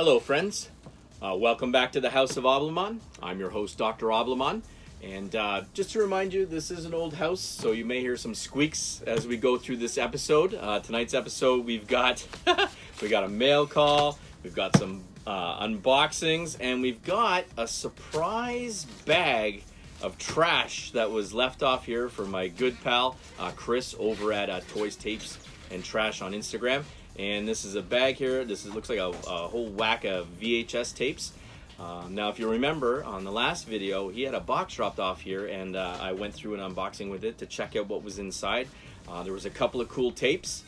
Hello, friends. Welcome back to the House of Oblamon. I'm your host, Dr. Oblamon. And just to remind you, this is an old house, so you may hear some squeaks as we go through this episode. Tonight's episode, we've got we got a mail call, we've got some unboxings, and we've got a surprise bag of trash that was left off here for my good pal Chris over at Toys, Tapes, and Trash on Instagram. And this is a bag here. Looks like a whole whack of VHS tapes. Now, if you remember, on the last video, he had a box dropped off here, and I went through an unboxing with it to check out what was inside. There was a couple of cool tapes.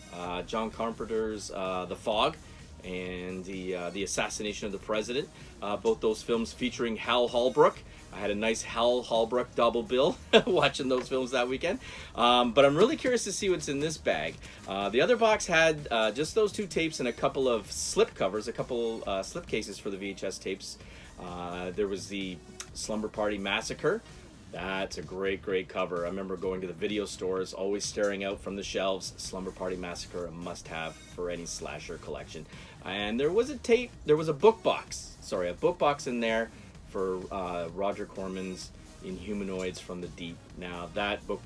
John Carpenter's The Fog and the Assassination of the President. Both those films featuring Hal Holbrook. I had a nice Hal Holbrook double bill watching those films that weekend. But I'm really curious to see what's in this bag. The other box had just those two tapes and a couple of slip covers, a couple slip cases for the VHS tapes. There was the Slumber Party Massacre. That's a great cover. I remember going to the video stores, always staring out from the shelves. Slumber Party Massacre, a must-have for any slasher collection. And there was a book box. Sorry, a book box in there for Roger Corman's Inhumanoids from the Deep. Now that book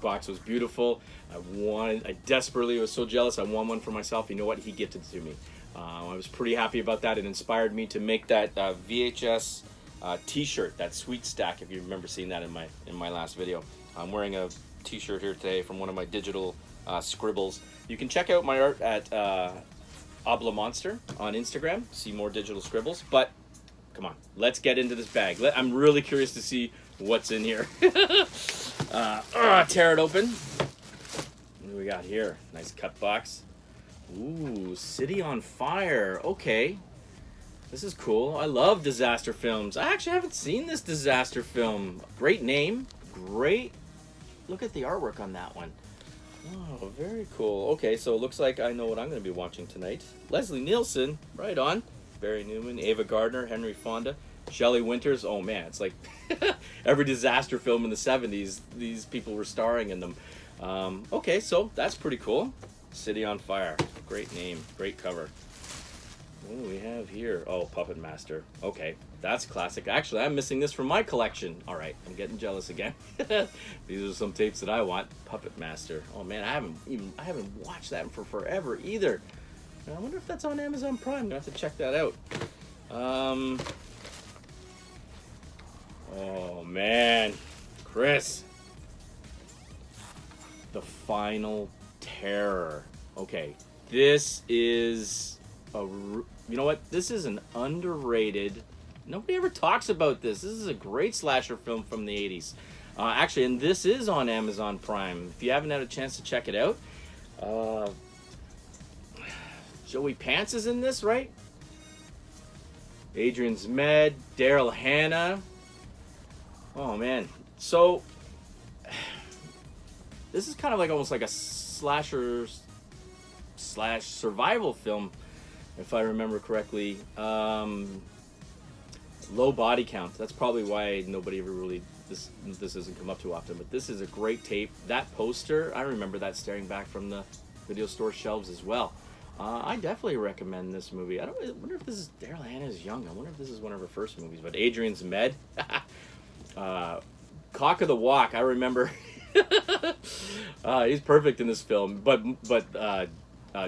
box was beautiful. I desperately was so jealous. I won one for myself. You know what? He gifted it to me. I was pretty happy about that. It inspired me to make that VHS t-shirt, that sweet stack, if you remember seeing that in my last video. I'm wearing a t-shirt here today from one of my digital scribbles. You can check out my art at Oblamonster on Instagram. See more digital scribbles. But come on, let's get into this bag. I'm really curious to see what's in here. Tear it open. What do we got here? Nice cut box. Ooh, City on Fire. Okay. This is cool. I love disaster films. I actually haven't seen this disaster film. Great name. Great. Look at the artwork on that one. Oh, very cool. Okay, so it looks like I know what I'm going to be watching tonight. Leslie Nielsen. Right on. Barry Newman, Ava Gardner, Henry Fonda, Shelley Winters. Oh man, it's like every disaster film in the 70s, these people were starring in them. Okay, so that's pretty cool. City on Fire. Great name, great cover. What do we have here? Oh, Puppet Master. Okay, that's classic. Actually, I'm missing this from my collection. All right, I'm getting jealous again. These are some tapes that I want. Puppet Master. Oh man, I haven't watched that for forever either. I wonder if that's on Amazon Prime. I'm gonna have to check that out. Oh man, Chris, The Final Terror. Okay, this is you know what? This is an underrated. Nobody ever talks about this. This is a great slasher film from the 80s. Actually, and this is on Amazon Prime. If you haven't had a chance to check it out. Joey Pants is in this, right? Adrian's Med, Daryl Hannah. Oh man. So this is kind of like almost like a slasher / survival film, if I remember correctly. Low body count. That's probably why nobody ever really this doesn't come up too often. But this is a great tape. That poster, I remember that staring back from the video store shelves as well. I definitely recommend this movie. I wonder if this is Daryl Hannah is young. I wonder if this is one of her first movies. But Adrian's Med, Cock of the Walk. I remember he's perfect in this film. But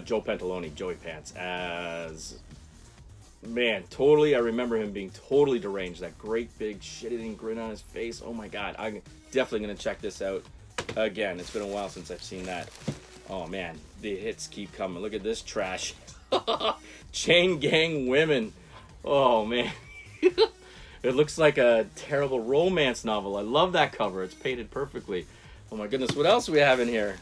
Joe Pantalone, Joey Pants, as man, totally. I remember him being totally deranged. That great big shit-eating grin on his face. Oh my God, I'm definitely gonna check this out again. It's been a while since I've seen that. Oh man, the hits keep coming. Look at this trash. Chain Gang Women. Oh man. It looks like a terrible romance novel. I love that cover. It's painted perfectly. Oh my goodness, what else do we have in here?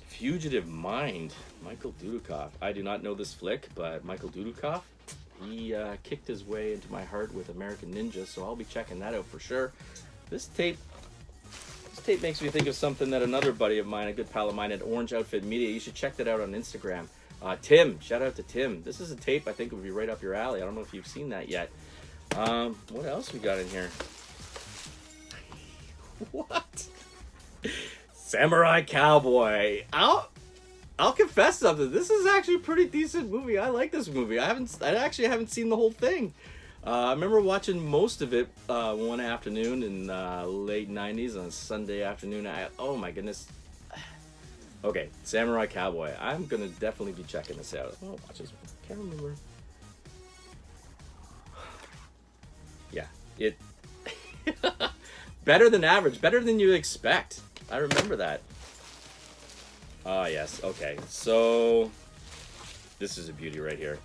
Fugitive Mind. Michael Dudikoff. I do not know this flick, but Michael Dudikoff, he kicked his way into my heart with American Ninja, so I'll be checking that out for sure. This tape makes me think of something that another buddy of mine, a good pal of mine at Orange Outfit Media, you should check that out on Instagram. Tim, shout out to Tim. This is a tape I think would be right up your alley. I don't know if you've seen that yet. What else we got in here? What? Samurai Cowboy. I'll confess something. This is actually a pretty decent movie. I like this movie. I actually haven't seen the whole thing. I remember watching most of it one afternoon in late '90s on a Sunday afternoon. Oh my goodness. Okay, Samurai Cowboy. I'm gonna definitely be checking this out. Oh, watch this one. Can't remember. Yeah, it better than average, better than you expect. I remember that. Ah, yes. Okay, so this is a beauty right here.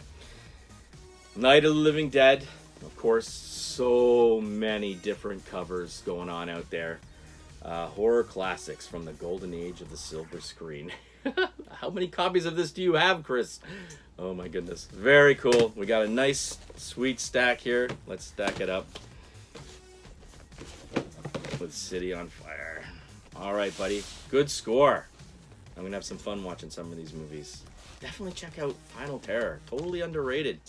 Night of the Living Dead. Of course, so many different covers going on out there. Horror classics from the golden age of the silver screen. How many copies of this do you have, Chris? Oh my goodness. Very cool. We got a nice, sweet stack here. Let's stack it up with City on Fire. All right, buddy. Good score. I'm going to have some fun watching some of these movies. Definitely check out Final Terror. Totally underrated.